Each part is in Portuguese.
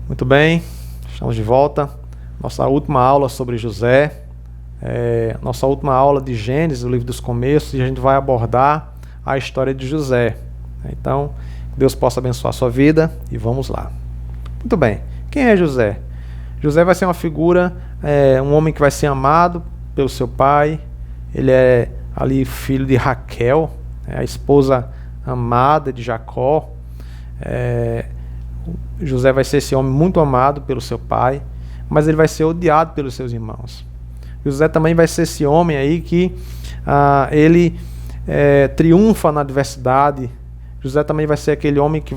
Muito bem, estamos de volta. Nossa última aula sobre José, nossa última aula de Gênesis, o livro dos começos, e a gente vai abordar a história de José. Então, Deus possa abençoar a sua vida e vamos lá. Muito bem, quem é José? José vai ser uma figura, um homem que vai ser amado pelo seu pai. Ele é ali filho de Raquel, a esposa amada de Jacó. José vai ser esse homem muito amado pelo seu pai, mas ele vai ser odiado pelos seus irmãos. José também vai ser esse homem aí que ele triunfa na adversidade. José também vai ser aquele homem que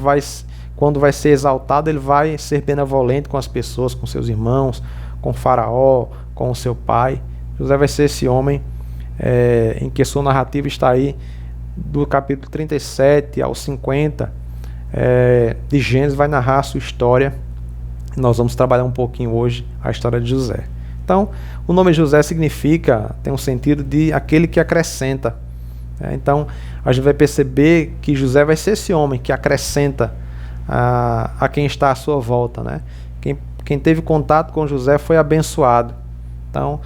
quando vai ser exaltado, ele vai ser benevolente com as pessoas, com seus irmãos, com Faraó, com o seu pai. José vai ser esse homem em que sua narrativa está aí do capítulo 37 ao 50 de Gênesis, vai narrar a sua história. Nós vamos trabalhar um pouquinho hoje a história de José. Então, o nome José tem um sentido de aquele que acrescenta. Então, a gente vai perceber que José vai ser esse homem que acrescenta a quem está à sua volta, né? Quem teve contato com José foi abençoado. Então,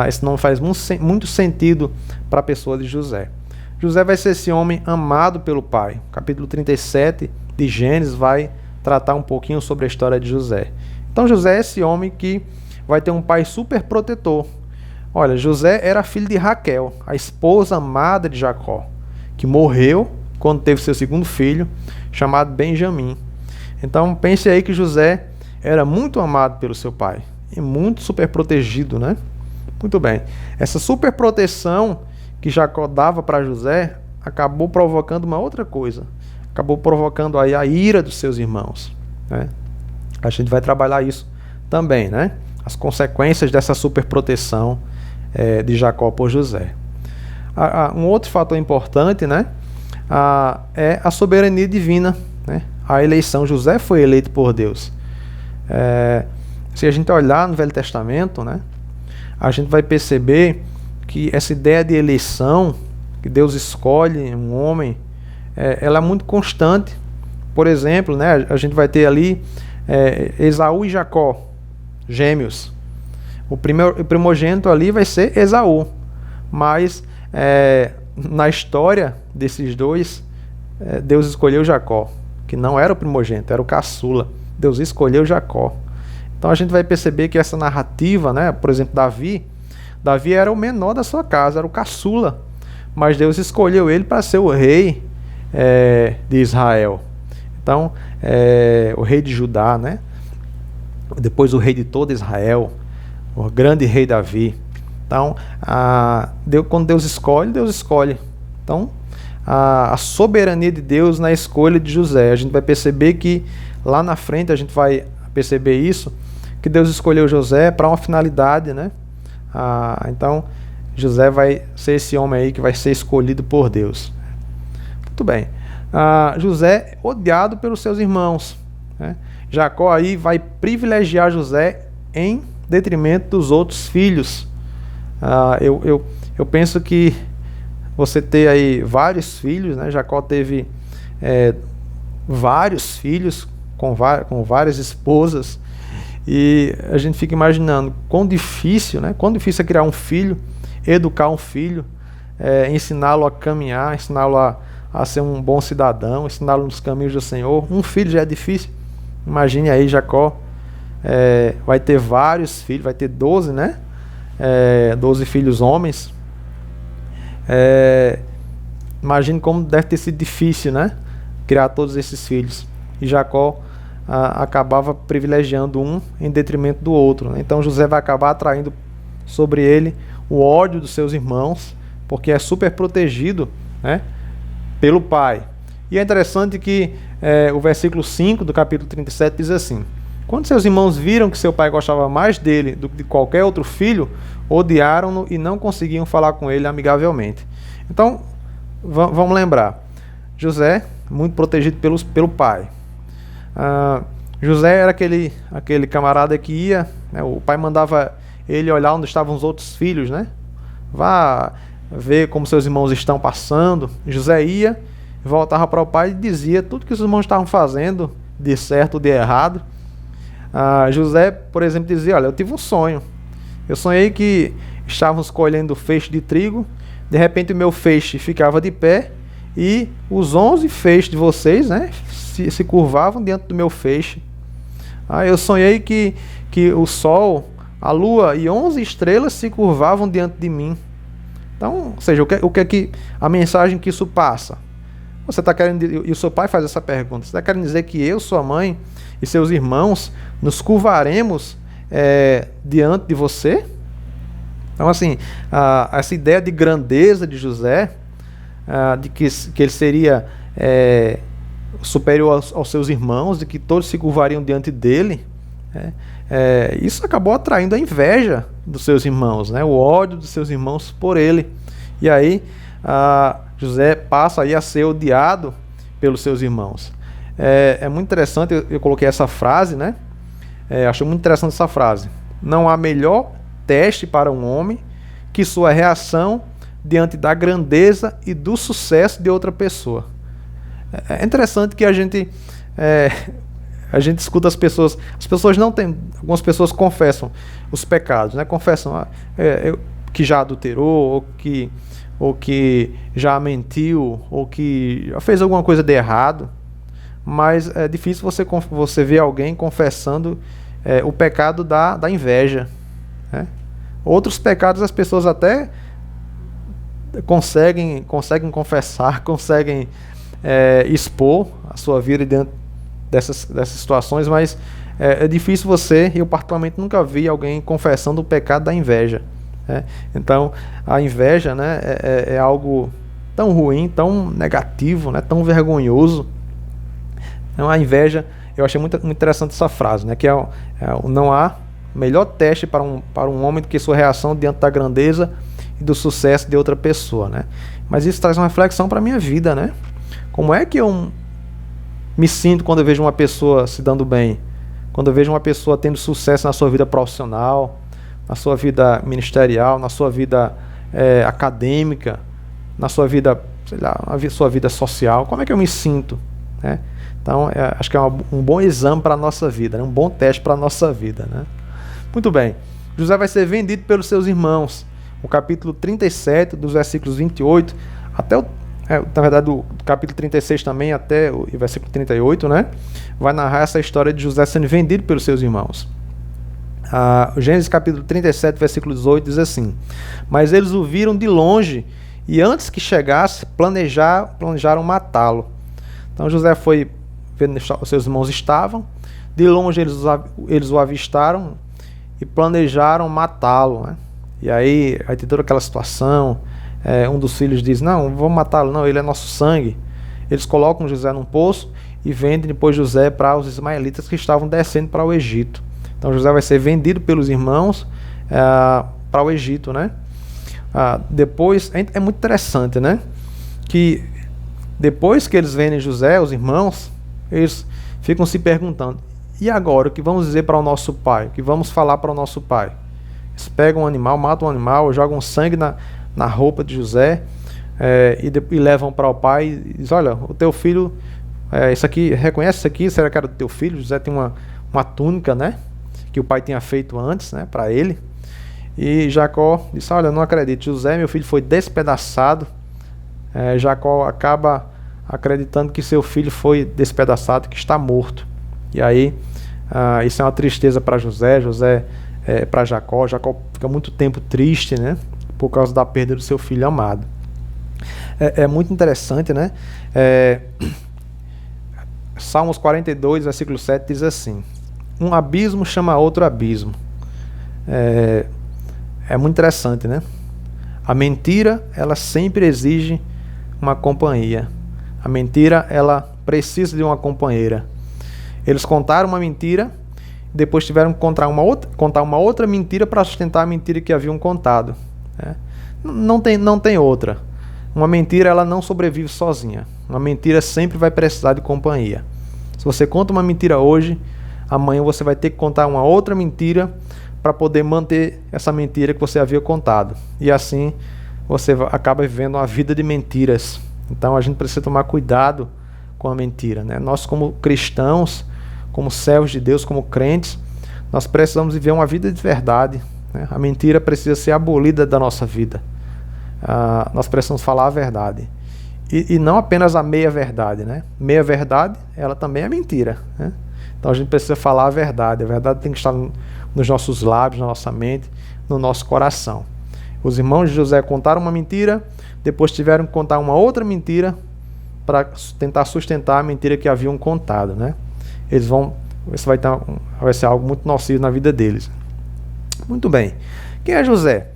esse nome faz muito sentido para a pessoa de José. José vai ser esse homem amado pelo pai. O capítulo 37 de Gênesis vai tratar um pouquinho sobre a história de José. Então, José é esse homem que vai ter um pai super protetor. Olha, José era filho de Raquel, a esposa amada de Jacó, que morreu quando teve seu segundo filho, chamado Benjamim. Então, pense aí que José era muito amado pelo seu pai e muito super protegido, né? Muito bem. Essa super proteção que Jacó dava para José acabou provocando uma outra coisa. Acabou provocando aí a ira dos seus irmãos, né? A gente vai trabalhar isso também, né? As consequências dessa super proteção de Jacó por José. Um outro fator importante, né? É a soberania divina, né? A eleição. José foi eleito por Deus. Se a gente olhar no Velho Testamento, né, a gente vai perceber que essa ideia de eleição, que Deus escolhe um homem, ela é muito constante. Por exemplo, né, a gente vai ter ali Esaú e Jacó, gêmeos. O primogênito ali vai ser Esaú, mas na história desses dois, Deus escolheu Jacó, que não era o primogênito, era o caçula. Deus escolheu Jacó. Então a gente vai perceber que essa narrativa, né, por exemplo, Davi era o menor da sua casa, era o caçula, mas Deus escolheu ele para ser o rei de Israel. Então, o rei de Judá, né? Depois o rei de todo Israel, o grande rei Davi. Então, quando Deus escolhe. Então, a soberania de Deus na escolha de José. A gente vai perceber que lá na frente a gente vai perceber isso, que Deus escolheu José para uma finalidade, né? Então, José vai ser esse homem aí que vai ser escolhido por Deus. Muito bem. José odiado pelos seus irmãos, né? Jacó aí vai privilegiar José em detrimento dos outros filhos. Eu penso que você ter aí vários filhos, né? Jacó teve vários filhos com várias esposas, e a gente fica imaginando quão difícil, né? Quão difícil é criar um filho, educar um filho, ensiná-lo a caminhar, ensiná-lo a ser um bom cidadão, ensiná-lo nos caminhos do Senhor. Um filho já é difícil. Imagine aí, Jacó vai ter vários filhos, vai ter 12, né? 12 filhos homens. Imagine como deve ter sido difícil, né? Criar todos esses filhos. E Jacó acabava privilegiando um em detrimento do outro, né? Então José vai acabar atraindo sobre ele o ódio dos seus irmãos, porque é super protegido, né, pelo pai. E é interessante que o versículo 5 do capítulo 37 diz assim: quando seus irmãos viram que seu pai gostava mais dele do que de qualquer outro filho, odiaram-no e não conseguiam falar com ele amigavelmente. Então, vamos lembrar, José, muito protegido pelo pai. José era aquele camarada que ia, né, o pai mandava ele olhar onde estavam os outros filhos, né? Vá ver como seus irmãos estão passando. José ia, voltava para o pai e dizia tudo que os irmãos estavam fazendo, de certo ou de errado. José, por exemplo, dizia: olha, eu tive um sonho. Eu sonhei que estávamos colhendo feixe de trigo, de repente o meu feixe ficava de pé e os 11 feixes de vocês, né, se curvavam diante do meu feixe. Eu sonhei que o sol, a lua e 11 estrelas se curvavam diante de mim. Então, ou seja, o que é que a mensagem que isso passa? Você está querendo, e o seu pai faz essa pergunta: você está querendo dizer que eu, sua mãe e seus irmãos nos curvaremos diante de você? Então, assim, essa ideia de grandeza de José, de que ele seria superior aos seus irmãos, de que todos se curvariam diante dele, isso acabou atraindo a inveja dos seus irmãos, né? O ódio dos seus irmãos por ele. E aí, José passa aí a ser odiado pelos seus irmãos. É muito interessante, eu coloquei essa frase, né? Acho muito interessante essa frase. Não há melhor teste para um homem que sua reação diante da grandeza e do sucesso de outra pessoa. É interessante que a gente escuta as pessoas não têm, algumas pessoas confessam os pecados, né? Confessam que já adulterou, ou que já mentiu, ou que já fez alguma coisa de errado, mas é difícil você ver alguém confessando o pecado da inveja, né? Outros pecados as pessoas até conseguem confessar, conseguem expor a sua vida diante dessas situações, mas é difícil eu particularmente nunca vi alguém confessando o pecado da inveja, né? Então, a inveja, né, é algo tão ruim, tão negativo, né, tão vergonhoso. Então, a inveja, eu achei muito interessante essa frase, né, que não há melhor teste para um homem do que sua reação diante da grandeza e do sucesso de outra pessoa, né? Mas isso traz uma reflexão para a minha vida, né? Como é que eu me sinto quando eu vejo uma pessoa se dando bem? Quando eu vejo uma pessoa tendo sucesso na sua vida profissional, na sua vida ministerial, na sua vida acadêmica, na sua vida, sei lá, na sua vida social? Como é que eu me sinto, né? Então, acho que é um bom exame para a nossa vida, né? Um bom teste para a nossa vida, né? Muito bem. José vai ser vendido pelos seus irmãos. O capítulo 37, dos versículos 28 até na verdade, do capítulo 36 também até o versículo 38, né? Vai narrar essa história de José sendo vendido pelos seus irmãos. O Gênesis capítulo 37, versículo 18 diz assim: mas eles o viram de longe e antes que chegasse, planejaram matá-lo. Então José foi ver onde os seus irmãos estavam. De longe eles o avistaram e planejaram matá-lo, né? E aí tem toda aquela situação. Um dos filhos diz: não, vamos matá-lo, não, ele é nosso sangue. Eles colocam José num poço e vendem depois José para os ismaelitas que estavam descendo para o Egito. Então José vai ser vendido pelos irmãos para o Egito, né? Depois, é muito interessante, né? Que depois que eles vendem José, os irmãos, eles ficam se perguntando: e agora, o que vamos dizer para o nosso pai? O que vamos falar para o nosso pai? Eles pegam um animal, matam um animal, jogam sangue na roupa de José e levam para o pai e dizem: olha, o teu filho, isso aqui, reconhece isso aqui? Será que era do teu filho? José tem uma túnica, né, que o pai tinha feito antes, né, para ele. E Jacó disse: olha, não acredito, José, meu filho, foi despedaçado. Jacó acaba acreditando que seu filho foi despedaçado, que está morto. E aí, isso é uma tristeza para José, para Jacó. Jacó fica muito tempo triste, né, por causa da perda do seu filho amado. É muito interessante, né? Salmos 42, versículo 7 diz assim: um abismo chama outro abismo. É muito interessante, né? A mentira, ela sempre exige uma companhia. A mentira, ela precisa de uma companheira. Eles contaram uma mentira, depois tiveram que contar uma outra mentira para sustentar a mentira que haviam contado. Não tem outra. Uma mentira, ela não sobrevive sozinha. Uma mentira sempre vai precisar de companhia. Se você conta uma mentira hoje, amanhã você vai ter que contar uma outra mentira para poder manter essa mentira que você havia contado. E assim você acaba vivendo uma vida de mentiras. Então a gente precisa tomar cuidado com a mentira, né? Nós, como cristãos, como servos de Deus, como crentes, Nós precisamos viver uma vida de verdade, né? A mentira precisa ser abolida da nossa vida. Nós precisamos falar a verdade. E não apenas a meia-verdade, né? Meia-verdade, ela também é mentira, né? Então a gente precisa falar a verdade tem que estar nos nossos lábios, na nossa mente, no nosso coração. Os irmãos de José contaram uma mentira, depois tiveram que contar uma outra mentira para tentar sustentar a mentira que haviam contado, né? Isso vai ser algo muito nocivo na vida deles. Muito bem. Quem é José?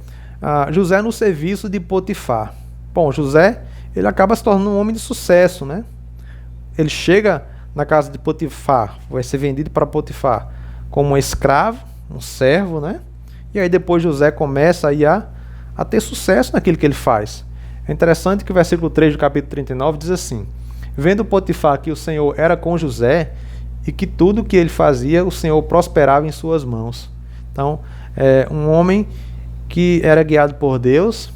José no serviço de Potifar. Bom, José, ele acaba se tornando um homem de sucesso, né? Ele chega na casa de Potifar, vai ser vendido para Potifar como um escravo, um servo, né? E aí depois José começa aí a ter sucesso naquilo que ele faz. É interessante que o versículo 3 do capítulo 39 diz assim: vendo Potifar que o Senhor era com José e que tudo que ele fazia, o Senhor prosperava em suas mãos. Então, um homem que era guiado por Deus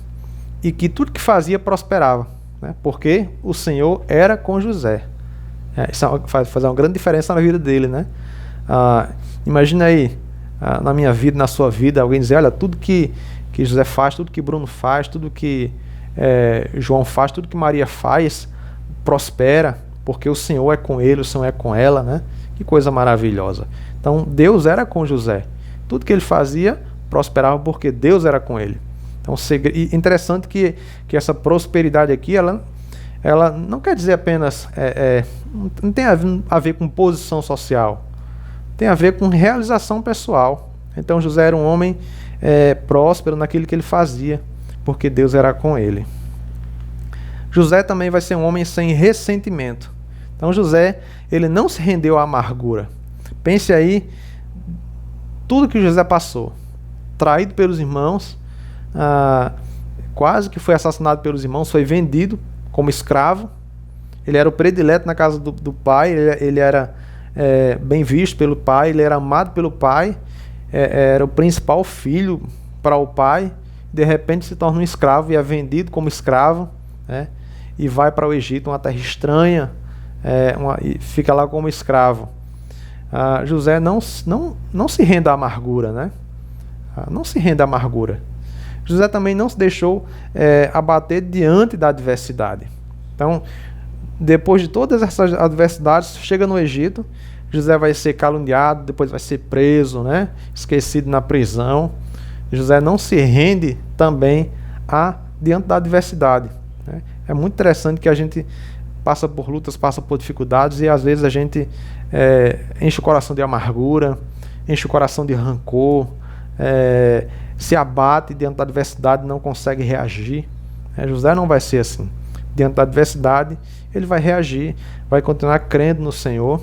e que tudo que fazia prosperava, né? Porque o Senhor era com José. Isso faz uma grande diferença na vida dele, né? Imagina aí, na minha vida, na sua vida, alguém dizer: olha, tudo que José faz, tudo que Bruno faz, tudo que João faz, tudo que Maria faz, prospera, porque o Senhor é com ele, o Senhor é com ela, né? Que coisa maravilhosa. Então, Deus era com José. Tudo que ele fazia prosperava porque Deus era com ele. Então, interessante que essa prosperidade aqui, ela não quer dizer apenas, não tem a ver com posição social, tem a ver com realização pessoal. Então, José era um homem próspero naquilo que ele fazia, porque Deus era com ele. José também vai ser um homem sem ressentimento. Então, José, ele não se rendeu à amargura. Pense aí, tudo que José passou. Traído pelos irmãos, quase que foi assassinado pelos irmãos, foi vendido como escravo. Ele era o predileto na casa do pai, ele era bem visto pelo pai, ele era amado pelo pai, era o principal filho para o pai. De repente se torna um escravo e é vendido como escravo, né? E vai para o Egito, uma terra estranha, e fica lá como escravo. José não se rende à amargura, né? Não se rende à amargura. José também não se deixou abater diante da adversidade. Então, depois de todas essas adversidades, chega no Egito, José vai ser caluniado, depois vai ser preso, né? Esquecido na prisão. José não se rende também diante da adversidade, né? É muito interessante que a gente passa por lutas, passa por dificuldades e às vezes a gente enche o coração de amargura, enche o coração de rancor, se abate diante da adversidade e não consegue reagir. José não vai ser assim. Diante da adversidade, ele vai reagir, vai continuar crendo no Senhor.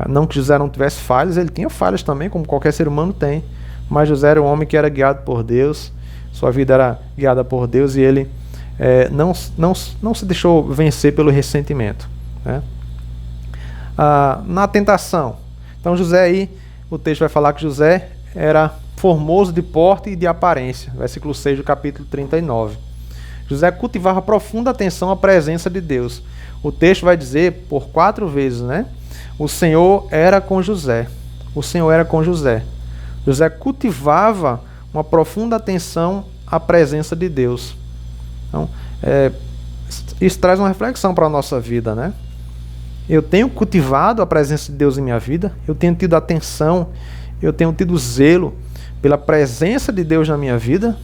Não que José não tivesse falhas, ele tinha falhas também, como qualquer ser humano tem. Mas José era um homem que era guiado por Deus, sua vida era guiada por Deus e ele não se deixou vencer pelo ressentimento, né? Na tentação. Então José aí, o texto vai falar que José era formoso de porte e de aparência. Versículo 6 do capítulo 39. José cultivava profunda atenção à presença de Deus. O texto vai dizer por 4 vezes, né? O Senhor era com José. O Senhor era com José. José cultivava uma profunda atenção à presença de Deus. Então, isso traz uma reflexão para a nossa vida, né? Eu tenho cultivado a presença de Deus em minha vida, eu tenho tido atenção, eu tenho tido zelo pela presença de Deus na minha vida.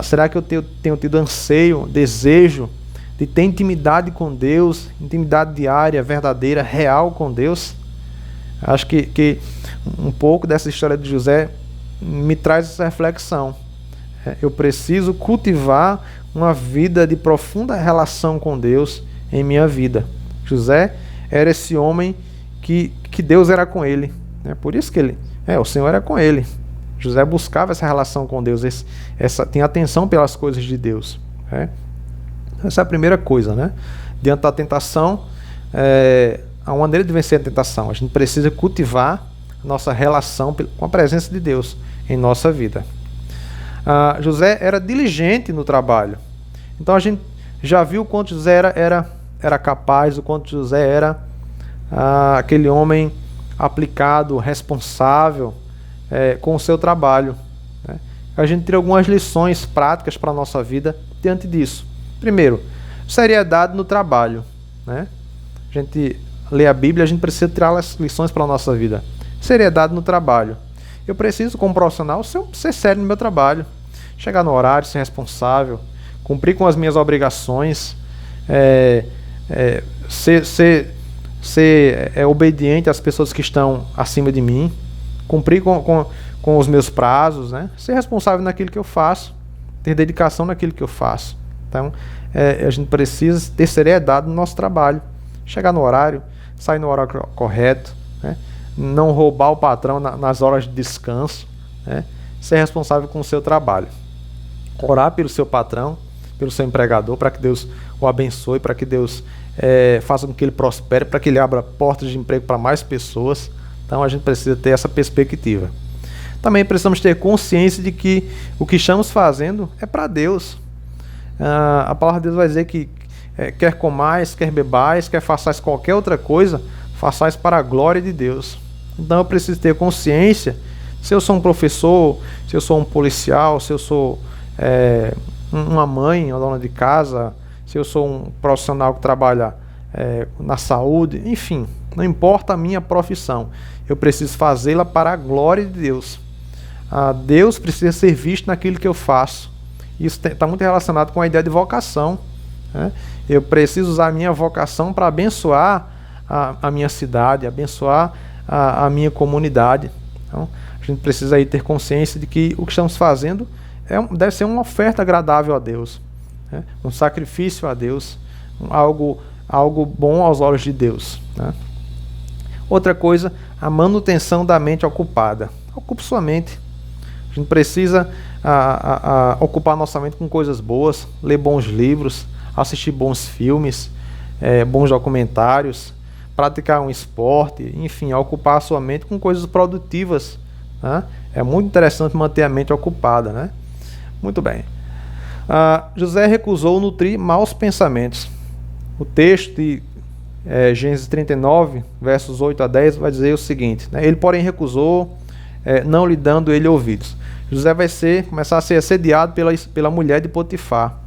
Será que eu tenho tido anseio, desejo de ter intimidade com Deus, intimidade diária, verdadeira, real com Deus? Acho que um pouco dessa história de José me traz essa reflexão. Eu preciso cultivar uma vida de profunda relação com Deus em minha vida. José era esse homem que Deus era com ele. Por isso que o Senhor era com ele. José buscava essa relação com Deus, tinha atenção pelas coisas de Deus. Essa é a primeira coisa, né? Diante da tentação, a maneira de vencer a tentação, a gente precisa cultivar a nossa relação com a presença de Deus em nossa vida. José era diligente no trabalho. Então a gente já viu o quanto José era capaz, o quanto José era aquele homem aplicado, responsável com o seu trabalho, né? A gente tira algumas lições práticas para a nossa vida diante disso. Primeiro, seriedade no trabalho, né? A gente lê a Bíblia, a gente precisa tirar as lições para a nossa vida. Seriedade no trabalho. Eu preciso, como profissional, ser sério no meu trabalho. Chegar no horário, ser responsável, cumprir com as minhas obrigações, ser obediente às pessoas que estão acima de mim, cumprir com os meus prazos, né? Ser responsável naquilo que eu faço, ter dedicação naquilo que eu faço. Então, a gente precisa ter seriedade no nosso trabalho. Chegar no horário, sair no horário correto, né? Não roubar o patrão nas horas de descanso, né? Ser responsável com o seu trabalho. Orar pelo seu patrão, pelo seu empregador, para que Deus o abençoe, para que Deus faça com que ele prospere, para que ele abra portas de emprego para mais pessoas. Então a gente precisa ter essa perspectiva. Também precisamos ter consciência de que o que estamos fazendo é para Deus. A palavra de Deus vai dizer que quer comais, quer bebais, quer façais qualquer outra coisa, façais para a glória de Deus. Então eu preciso ter consciência, se eu sou um professor, se eu sou um policial, se eu sou uma mãe, uma dona de casa, se eu sou um profissional que trabalha na saúde, enfim, não importa a minha profissão, eu preciso fazê-la para a glória de Deus. Deus precisa ser visto naquilo que eu faço. Isso está muito relacionado com a ideia de vocação, né? Eu preciso usar a minha vocação para abençoar a minha cidade, abençoar a minha comunidade. Então, a gente precisa aí ter consciência de que o que estamos fazendo deve ser uma oferta agradável a Deus, né? Um sacrifício a Deus, algo bom aos olhos de Deus, né? Outra coisa, a manutenção da mente ocupada. Ocupe sua mente. A gente precisa ocupar nossa mente com coisas boas, ler bons livros, assistir bons filmes, bons documentários, praticar um esporte, enfim, ocupar a sua mente com coisas produtivas, né? É muito interessante manter a mente ocupada, né? Muito bem. José recusou nutrir maus pensamentos. O texto de Gênesis 39, versos 8 a 10, vai dizer o seguinte, né? Ele, porém, recusou, não lhe dando ele ouvidos. José vai começar a ser assediado pela mulher de Potifar.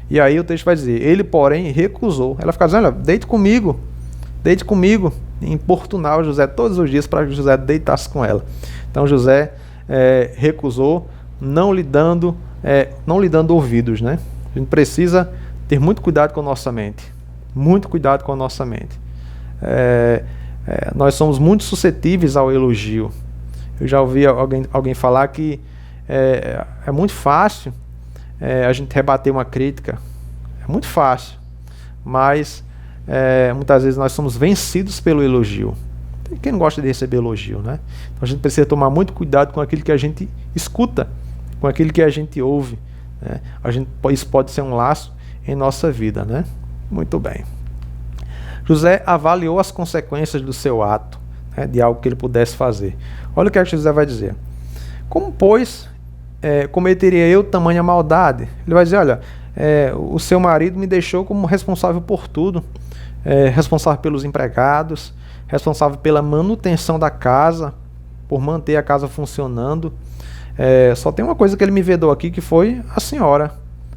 E aí o texto vai dizer, ele, porém, recusou. Ela fica dizendo, olha, deite comigo, importunava José todos os dias para que José deitasse com ela. Então José recusou, não lhe dando ouvidos, né? A gente precisa ter muito cuidado com a nossa mente. Muito cuidado com a nossa mente. Nós somos muito suscetíveis ao elogio. Eu já ouvi alguém falar que é muito fácil a gente rebater uma crítica. É muito fácil. Mas muitas vezes nós somos vencidos pelo elogio. Tem quem não gosta de receber elogio, né? Então a gente precisa tomar muito cuidado com aquilo que a gente escuta, com aquilo que a gente ouve, né? Isso pode ser um laço em nossa vida, né? Muito bem. José avaliou as consequências do seu ato, né, de algo que ele pudesse fazer. Olha o que José vai dizer. Como, pois, cometeria eu tamanha maldade? Ele vai dizer, olha, o seu marido me deixou como responsável por tudo, responsável pelos empregados, responsável pela manutenção da casa, por manter a casa funcionando. Só tem uma coisa que ele me vedou aqui, que foi a senhora.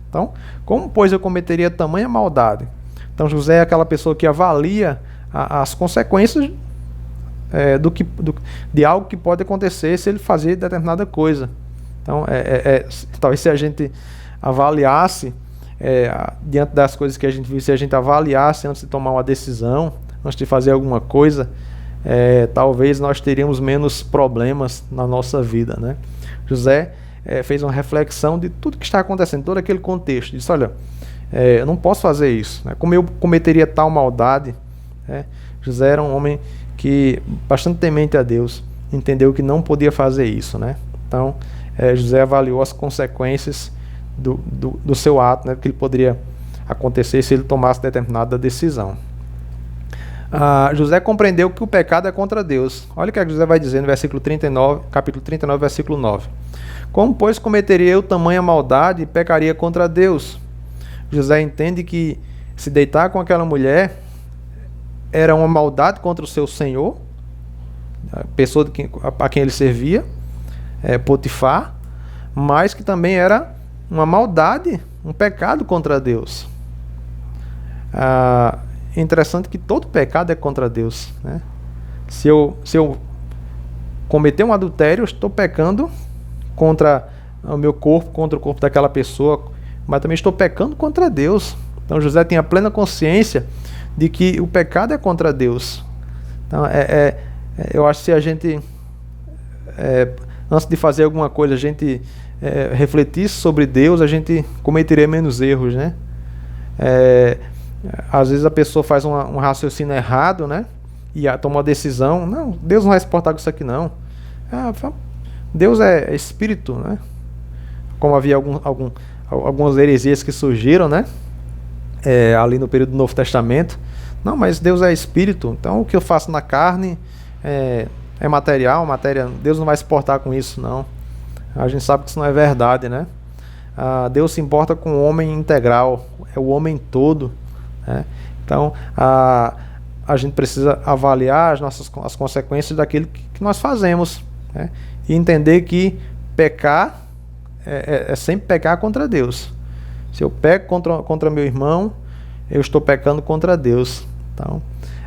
Então, como, pois, eu cometeria tamanha maldade? Então, José é aquela pessoa que avalia as consequências de algo que pode acontecer se ele fazer determinada coisa. Então, talvez se a gente avaliasse, diante das coisas que a gente viu, se a gente avaliasse antes de tomar uma decisão, antes de fazer alguma coisa, talvez nós teríamos menos problemas na nossa vida, né? José fez uma reflexão de tudo que está acontecendo, todo aquele contexto. Disse, olha, eu não posso fazer isso, né? Como eu cometeria tal maldade, né? José era um homem que, bastante temente a Deus, entendeu que não podia fazer isso, né? Então, José avaliou as consequências do seu ato, né? Que ele poderia acontecer se ele tomasse determinada decisão. José compreendeu que o pecado é contra Deus. Olha o que José vai dizer no versículo 39, capítulo 39, versículo 9. Como, pois, cometeria eu tamanha maldade e pecaria contra Deus? José entende que se deitar com aquela mulher era uma maldade contra o seu Senhor. a pessoa a quem ele servia, Potifar, mas que também era uma maldade, um pecado contra Deus. É interessante que todo pecado é contra Deus, né? Se eu cometer um adultério, eu estou pecando contra o meu corpo, contra o corpo daquela pessoa, mas também estou pecando contra Deus. Então José tinha plena consciência de que o pecado é contra Deus. Então, eu acho que se a gente, antes de fazer alguma coisa, a gente refletisse sobre Deus, a gente cometeria menos erros, né? Às vezes a pessoa faz um raciocínio errado, né? E toma uma decisão. Não, Deus não vai se portar com isso aqui, não. Deus é espírito, né? Como havia algumas heresias que surgiram, né? Ali no período do Novo Testamento. Não, mas Deus é espírito, então o que eu faço na carne é material, matéria. Deus não vai se portar com isso, não. A gente sabe que isso não é verdade, né? Deus se importa com o homem integral, é o homem todo, né? Então, a gente precisa avaliar as consequências daquilo que nós fazemos, né? E entender que pecar é sempre pecar contra Deus. Se eu peco contra meu irmão, eu estou pecando contra Deus. Então,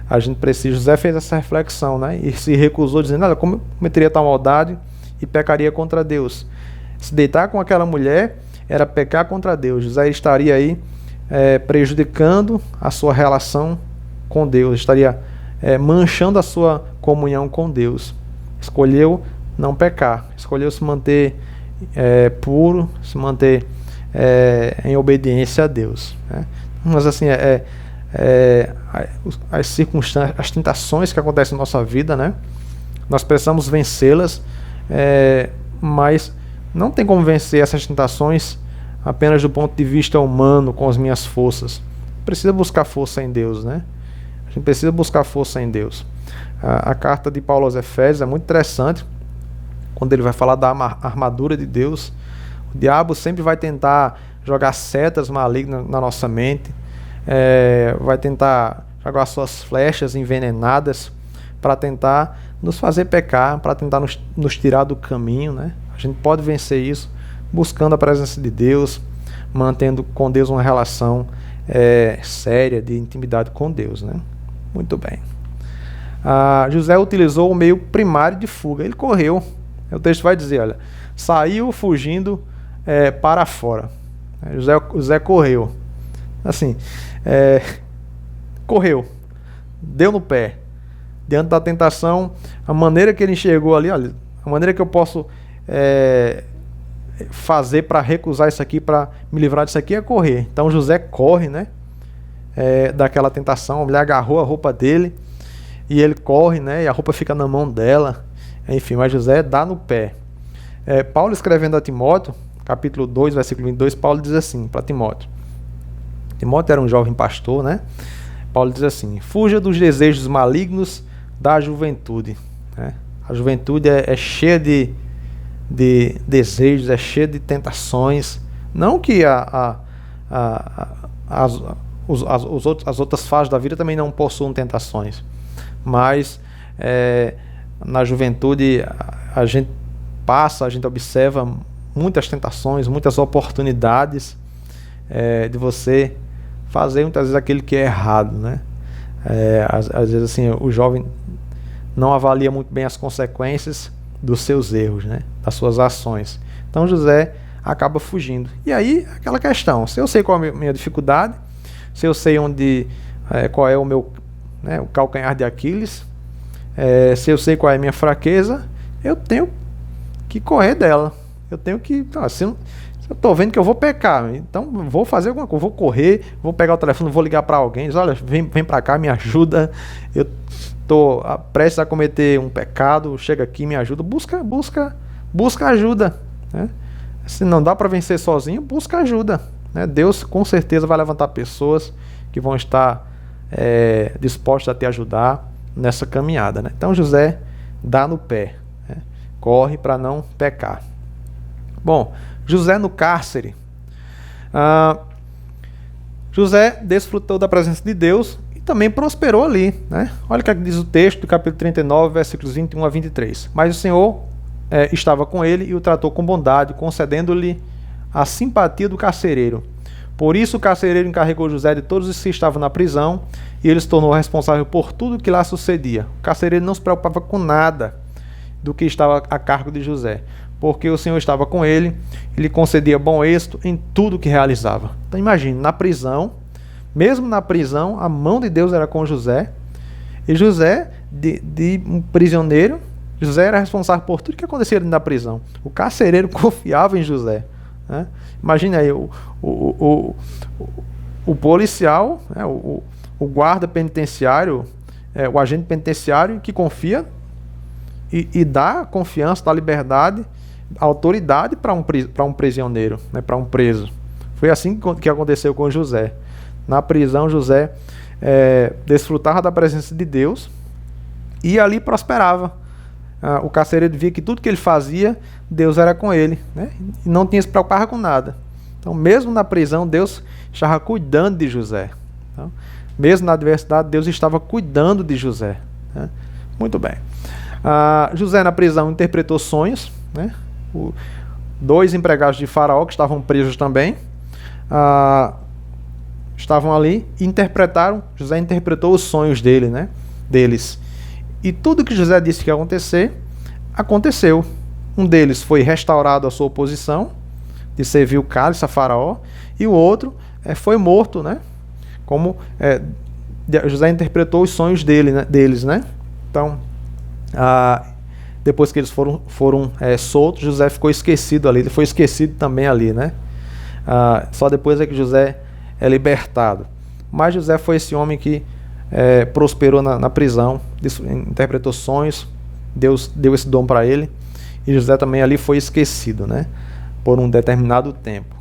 a gente precisa. José fez essa reflexão, né? E se recusou, dizendo: olha, como eu cometeria tal maldade e pecaria contra Deus? Se deitar com aquela mulher era pecar contra Deus. José estaria aí prejudicando a sua relação com Deus, estaria manchando a sua comunhão com Deus. Escolheu não pecar, escolheu se manter puro, se manter em obediência a Deus, né? Mas assim, as circunstâncias, as tentações que acontecem na nossa vida, né? Nós precisamos vencê-las, mas não tem como vencer essas tentações apenas do ponto de vista humano, com as minhas forças. Precisa buscar força em Deus, né? A gente precisa buscar força em Deus. A carta de Paulo aos Efésios é muito interessante, quando ele vai falar da armadura de Deus. O diabo sempre vai tentar jogar setas malignas na nossa mente, vai tentar jogar suas flechas envenenadas para tentar nos fazer pecar, para tentar nos tirar do caminho, né? A gente pode vencer isso buscando a presença de Deus, mantendo com Deus uma relação séria de intimidade com Deus, né? Muito bem. José utilizou o meio primário de fuga. Ele correu. O texto vai dizer, olha, saiu fugindo para fora. José correu. Assim, correu. Deu no pé. Diante da tentação, a maneira que ele enxergou ali, olha, a maneira que eu posso fazer para recusar isso aqui, para me livrar disso aqui, é correr. Então José corre, né? Daquela tentação. A mulher agarrou a roupa dele e ele corre, né? E a roupa fica na mão dela. Enfim, mas José dá no pé. Paulo, escrevendo a Timóteo, capítulo 2, versículo 22, Paulo diz assim para Timóteo. Timóteo era um jovem pastor, né? Paulo diz assim: fuja dos desejos malignos da juventude, né? A juventude é cheia de desejos, é cheia de tentações. Não que as outras fases da vida também não possuam tentações, mas na juventude a gente observa muitas tentações, muitas oportunidades de você fazer muitas vezes aquilo que é errado, né? Às vezes assim, o jovem não avalia muito bem as consequências dos seus erros, né? Das suas ações. Então José acaba fugindo. E aí, aquela questão: se eu sei qual é a minha dificuldade, se eu sei qual é o meu, né, o calcanhar de Aquiles, se eu sei qual é a minha fraqueza, eu tenho que correr dela. Eu tenho que... se eu estou vendo que eu vou pecar, então vou fazer alguma coisa, vou correr, vou pegar o telefone, vou ligar para alguém, diz: olha, vem para cá, me ajuda, eu estou prestes a cometer um pecado, chega aqui, me ajuda. Busca ajuda, né? Se não dá para vencer sozinho, busca ajuda, né? Deus com certeza vai levantar pessoas que vão estar dispostas a te ajudar nessa caminhada, né? Então José dá no pé, né? Corre para não pecar. Bom, José no cárcere. José desfrutou da presença de Deus e também prosperou ali, né? Olha o que diz o texto do capítulo 39, versículos 21 a 23. Mas o Senhor estava com ele e o tratou com bondade, concedendo-lhe a simpatia do carcereiro. Por isso o carcereiro encarregou José de todos os que estavam na prisão e ele se tornou responsável por tudo que lá sucedia. O carcereiro não se preocupava com nada do que estava a cargo de José, porque o Senhor estava com ele e lhe concedia bom êxito em tudo que realizava. Então imagine, na prisão, mesmo na prisão, a mão de Deus era com José, e José, de um prisioneiro, José era responsável por tudo que acontecia na prisão. O carcereiro confiava em José, né? Imagine aí, o policial, né, o guarda penitenciário, o agente penitenciário que confia e dá confiança, dá liberdade, autoridade para um prisioneiro, né, para um preso. Foi assim que aconteceu com José. Na prisão, José desfrutava da presença de Deus e ali prosperava. O carcereiro via que tudo que ele fazia, Deus era com ele, né? E não tinha se preocupar com nada. Então, mesmo na prisão, Deus estava cuidando de José. Então, mesmo na adversidade, Deus estava cuidando de José, né? Muito bem. José, na prisão, interpretou sonhos, né? Dois empregados de Faraó, que estavam presos também, estavam ali e interpretaram. José interpretou os sonhos deles. E tudo que José disse que ia acontecer, aconteceu. Um deles foi restaurado à sua posição, de servir o cálice a Faraó, e o outro foi morto, né? Como José interpretou os sonhos deles, né? Então, depois que eles foram soltos, José ficou esquecido ali. Ele foi esquecido também ali, né? Só depois é que José é libertado. Mas José foi esse homem que prosperou na prisão, interpretou sonhos, Deus deu esse dom para ele, e José também ali foi esquecido, né? Por um determinado tempo.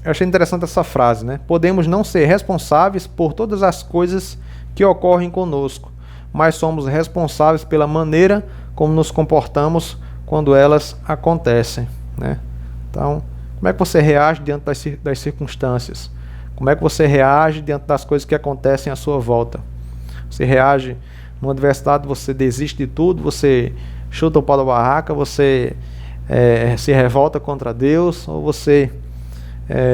Eu achei interessante essa frase, né? Podemos não ser responsáveis por todas as coisas que ocorrem conosco, mas somos responsáveis pela maneira como nos comportamos quando elas acontecem, né? Então, como é que você reage diante das circunstâncias? Como é que você reage diante das coisas que acontecem à sua volta? Você reage numa adversidade, você desiste de tudo, você chuta o pau da barraca, você se revolta contra Deus, ou você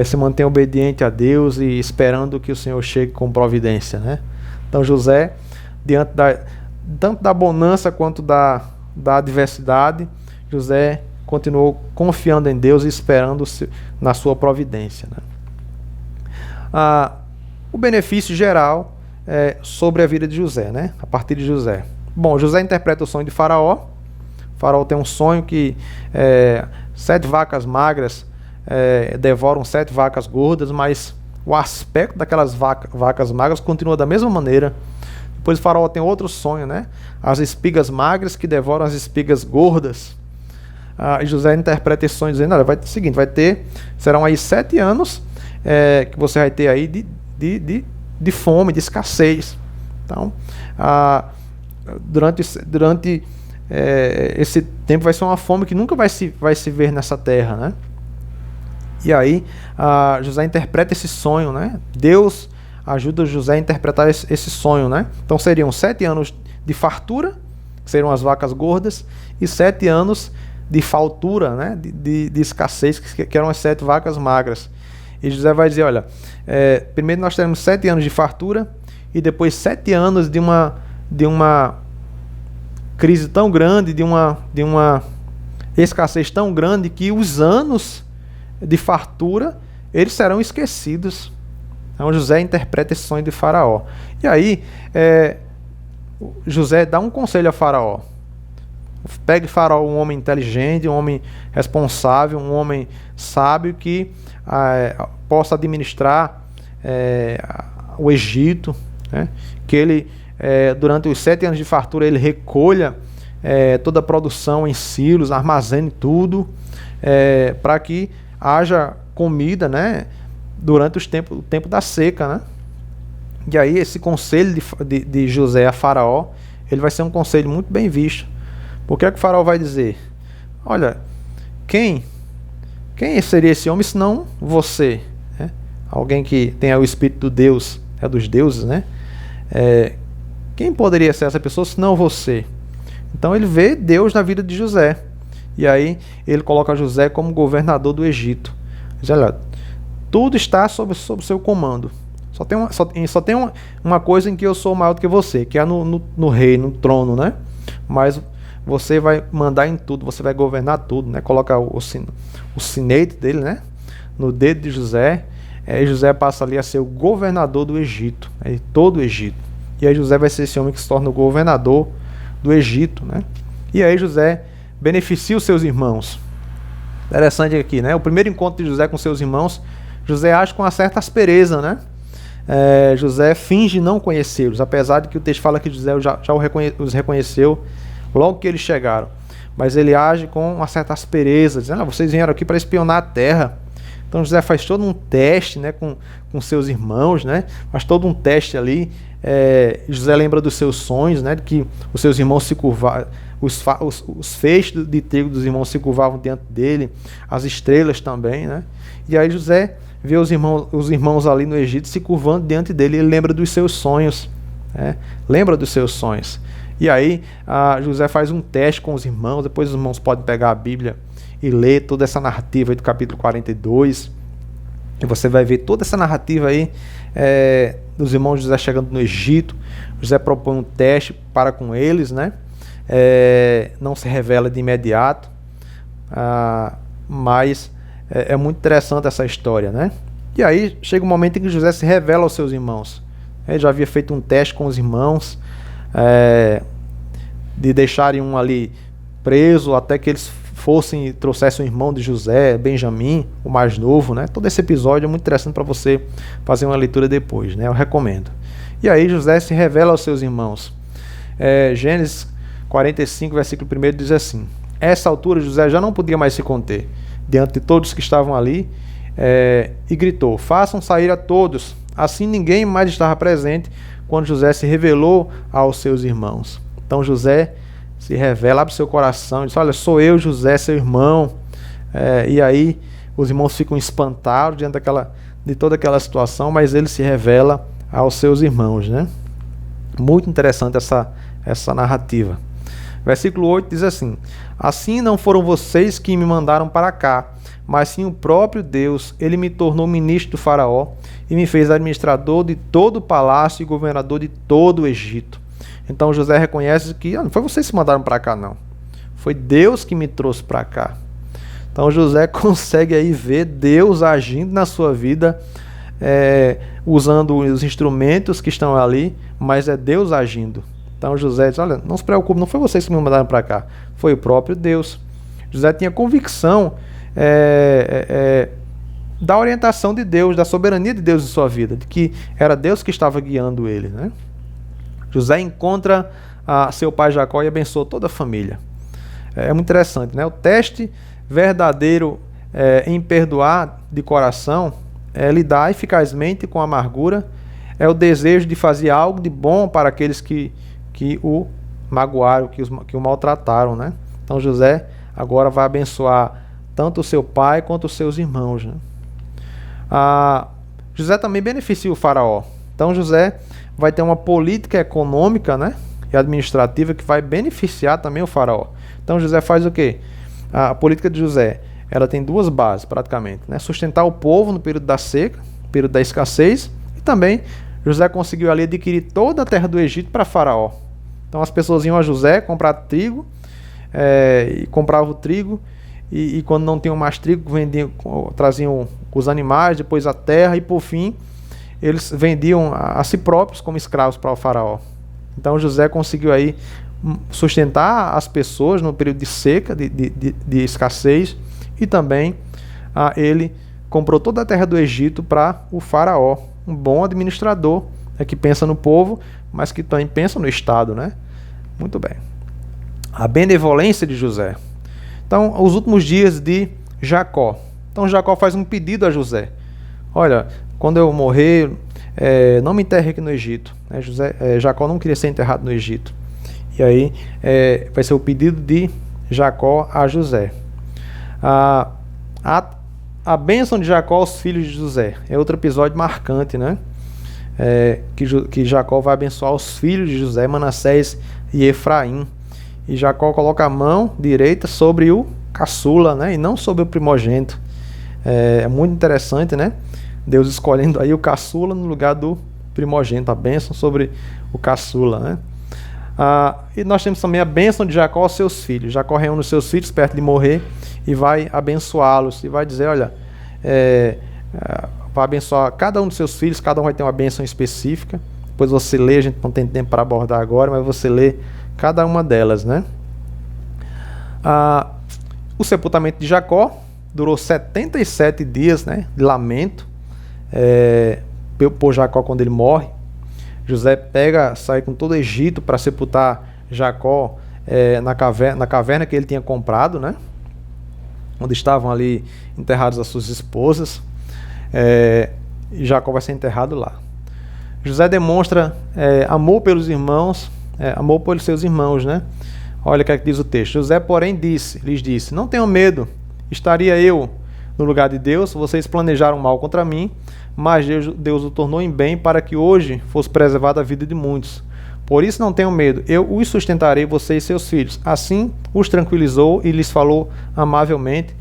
se mantém obediente a Deus e esperando que o Senhor chegue com providência, né? Então José, diante tanto da bonança quanto da adversidade, José continuou confiando em Deus e esperando na sua providência, né? O benefício geral sobre a vida de José, né? A partir de José. Bom, José interpreta o sonho de Faraó. Faraó tem um sonho que 7 vacas magras devoram 7 vacas gordas, mas o aspecto daquelas vacas magras continua da mesma maneira. Depois o Faraó tem outro sonho, né? As espigas magras que devoram as espigas gordas. E José interpreta esse sonho dizendo: olha, serão aí 7 anos que você vai ter aí de fome, de escassez. Então, durante esse tempo vai ser uma fome que nunca vai se ver nessa terra, né? E aí José interpreta esse sonho, né? Deus ajuda José a interpretar esse sonho, né? Então seriam 7 anos de fartura, que seriam as vacas gordas, e 7 anos de faltura, né? De escassez, que eram as 7 vacas magras. E José vai dizer: olha, primeiro nós teremos 7 anos de fartura, e depois 7 anos de uma crise tão grande, de uma escassez tão grande, que os anos de fartura eles serão esquecidos. Então José interpreta esse sonho de Faraó. E aí José dá um conselho a Faraó: pegue Faraó, um homem inteligente, um homem responsável, um homem sábio que possa administrar o Egito, né? Que ele durante os 7 anos de fartura ele recolha toda a produção em silos, armazene tudo, para que haja comida, né? Durante o tempo da seca, né? E aí esse conselho de José a Faraó, ele vai ser um conselho muito bem visto. Porque é que o Faraó vai dizer: olha, quem seria esse homem senão você, né? Alguém que tenha o Espírito de Deus é dos deuses, né? Quem poderia ser essa pessoa se não você? Então ele vê Deus na vida de José. E aí ele coloca José como governador do Egito. Diz, olha, tudo está sob seu comando. Só tem uma coisa em que eu sou maior do que você, que é no rei, no trono, né? Mas você vai mandar em tudo, você vai governar tudo, né? Coloca o sinete dele, né? No dedo de José. Aí José passa ali a ser o governador do Egito, né? Todo o Egito. E aí José vai ser esse homem que se torna o governador do Egito, né? E aí José beneficia os seus irmãos. Interessante aqui, né? O primeiro encontro de José com seus irmãos, José age com uma certa aspereza, né? José finge não conhecê-los, apesar de que o texto fala que José já os reconheceu logo que eles chegaram. Mas ele age com uma certa aspereza, dizendo, vocês vieram aqui para espionar a terra. Então José faz todo um teste, né, com seus irmãos, né? Faz todo um teste ali. José lembra dos seus sonhos, né? De que os seus irmãos se curvavam, os feixes de trigo dos irmãos se curvavam diante dele, as estrelas também, né? E aí José vê os irmãos ali no Egito se curvando diante dele, ele lembra dos seus sonhos, né? Lembra dos seus sonhos. E aí José faz um teste com os irmãos, depois os irmãos podem pegar a Bíblia e ler toda essa narrativa aí do capítulo 42, e você vai ver toda essa narrativa aí dos irmãos de José chegando no Egito. José propõe um teste para com eles, né? Não se revela de imediato, mas é muito interessante essa história, né? E aí chega um momento em que José se revela aos seus irmãos. Ele já havia feito um teste com os irmãos, de deixarem um ali preso até que eles fossem e trouxessem o irmão de José, Benjamim, o mais novo, né? Todo esse episódio é muito interessante para você fazer uma leitura depois, né? Eu recomendo. E aí José se revela aos seus irmãos. Gênesis 45, versículo 1 diz assim: essa altura José já não podia mais se conter diante de todos que estavam ali, e gritou: façam sair a todos. Assim ninguém mais estava presente quando José se revelou aos seus irmãos. Então José se revela, abre seu coração e diz: olha, sou eu, José, seu irmão. E aí os irmãos ficam espantados diante de toda aquela situação, mas ele se revela aos seus irmãos, né? Muito interessante essa narrativa. Versículo 8 diz assim: assim não foram vocês que me mandaram para cá, mas sim o próprio Deus. Ele me tornou ministro do faraó e me fez administrador de todo o palácio e governador de todo o Egito. Então José reconhece que não foi vocês que mandaram para cá, não. Foi Deus que me trouxe para cá. Então José consegue aí ver Deus agindo na sua vida, usando os instrumentos que estão ali, mas é Deus agindo. Então José diz: olha, não se preocupe, não foi vocês que me mandaram para cá, foi o próprio Deus. José tinha convicção da orientação de Deus, da soberania de Deus em sua vida, de que era Deus que estava guiando ele, né? José encontra seu pai Jacó e abençoa toda a família. É muito interessante, né? O teste verdadeiro em perdoar de coração é lidar eficazmente com a amargura, é o desejo de fazer algo de bom para aqueles que o magoaram, que o maltrataram, né? Então José agora vai abençoar tanto o seu pai quanto os seus irmãos, né? José também beneficia o faraó. Então José vai ter uma política econômica, né, e administrativa que vai beneficiar também o faraó. Então José faz o quê? A política de José, ela tem duas bases praticamente, né? Sustentar o povo no período da seca, período da escassez, e também José conseguiu ali adquirir toda a terra do Egito para faraó. Então as pessoas iam a José comprar trigo, e compravam o trigo, e quando não tinham mais trigo, traziam os animais, depois a terra, e por fim eles vendiam a si próprios como escravos para o faraó. Então José conseguiu aí sustentar as pessoas no período de seca, de escassez, e também ele comprou toda a terra do Egito para o faraó, um bom administrador, que pensa no povo, mas que também pensa no Estado, né? Muito bem. A benevolência de José. Então, os últimos dias de Jacó. Então Jacó faz um pedido a José: olha, quando eu morrer, não me enterre aqui no Egito. Jacó não queria ser enterrado no Egito. E aí vai ser o pedido de Jacó a José. A bênção de Jacó aos filhos de José é outro episódio marcante, né? que Jacó vai abençoar os filhos de José, Manassés e Efraim. E Jacó coloca a mão direita sobre o caçula, né, e não sobre o primogênito. É muito interessante, né? Deus escolhendo aí o caçula no lugar do primogênito, a bênção sobre o caçula, né? E nós temos também a bênção de Jacó aos seus filhos. Jacó reúne os seus filhos perto de morrer e vai abençoá-los. E vai dizer, olha, vai abençoar cada um dos seus filhos, cada um vai ter uma bênção específica. Depois você lê, a gente não tem tempo para abordar agora, mas você lê cada uma delas, né? O sepultamento de Jacó durou 77 dias, né, de lamento por Jacó quando ele morre. José sai com todo o Egito para sepultar Jacó na caverna que ele tinha comprado, né, onde estavam ali enterradas as suas esposas. E Jacó vai ser enterrado lá. José demonstra amor pelos irmãos, amor pelos seus irmãos, né? Olha o que é que diz o texto. José, porém, lhes disse: não tenham medo, estaria eu no lugar de Deus? Vocês planejaram mal contra mim, mas Deus o tornou em bem para que hoje fosse preservada a vida de muitos. Por isso não tenham medo, eu os sustentarei, vocês e seus filhos. Assim os tranquilizou e lhes falou amavelmente.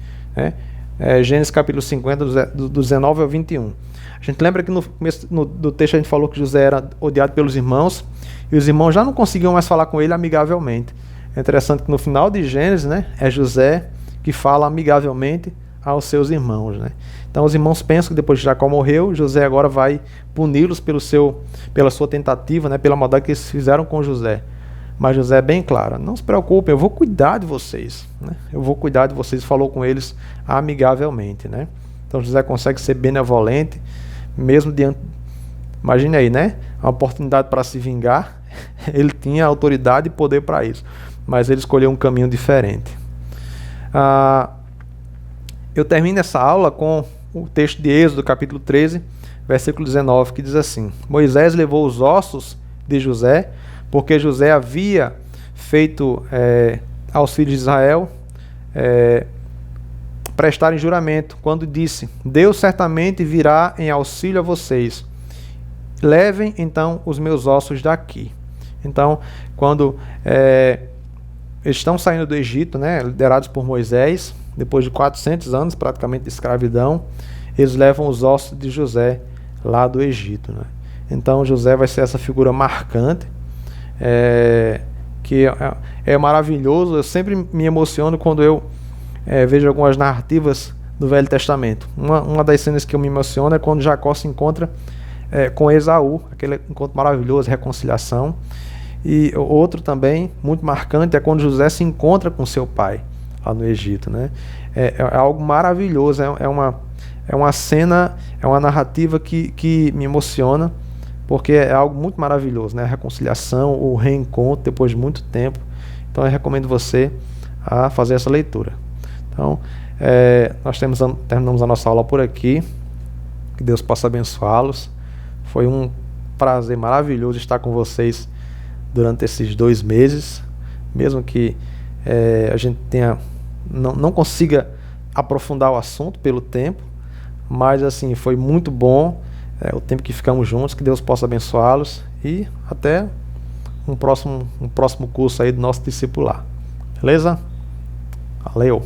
Gênesis capítulo 50, do 19 ao 21. A gente lembra que no começo do texto a gente falou que José era odiado pelos irmãos, e os irmãos já não conseguiam mais falar com ele amigavelmente. É interessante que no final de Gênesis, né, é José que fala amigavelmente aos seus irmãos, né? Então os irmãos pensam que depois que Jacó morreu, José agora vai puni-los pela sua tentativa, né, pela maldade que eles fizeram com José. Mas José é bem claro: não se preocupem, eu vou cuidar de vocês, né? Eu vou cuidar de vocês. Falou com eles amigavelmente, né? Então José consegue ser benevolente, mesmo diante, imagine aí, né, a oportunidade para se vingar. Ele tinha autoridade e poder para isso, mas ele escolheu um caminho diferente. Eu termino essa aula com o texto de Êxodo, capítulo 13, versículo 19, que diz assim: Moisés levou os ossos de José, porque José havia feito aos filhos de Israel prestarem juramento, quando disse: Deus certamente virá em auxílio a vocês. Levem então os meus ossos daqui. Então, quando eles estão saindo do Egito, né, liderados por Moisés, depois de 400 anos praticamente de escravidão, eles levam os ossos de José lá do Egito, né? Então José vai ser essa figura marcante, que é maravilhoso. Eu sempre me emociono quando eu vejo algumas narrativas do Velho Testamento. Uma das cenas que eu me emociono é quando Jacó se encontra com Esaú, aquele encontro maravilhoso, reconciliação. E outro também muito marcante é quando José se encontra com seu pai lá no Egito, né? É algo maravilhoso, é uma cena, é uma narrativa que me emociona, porque é algo muito maravilhoso, né? A reconciliação, o reencontro depois de muito tempo. Então eu recomendo você a fazer essa leitura. Então nós terminamos a nossa aula por aqui. Que Deus possa abençoá-los. Foi um prazer maravilhoso estar com vocês durante esses 2 meses, mesmo que a gente não consiga aprofundar o assunto pelo tempo, mas assim, foi muito bom o tempo que ficamos juntos. Que Deus possa abençoá-los e até um próximo curso aí do nosso discipular. Beleza? Valeu!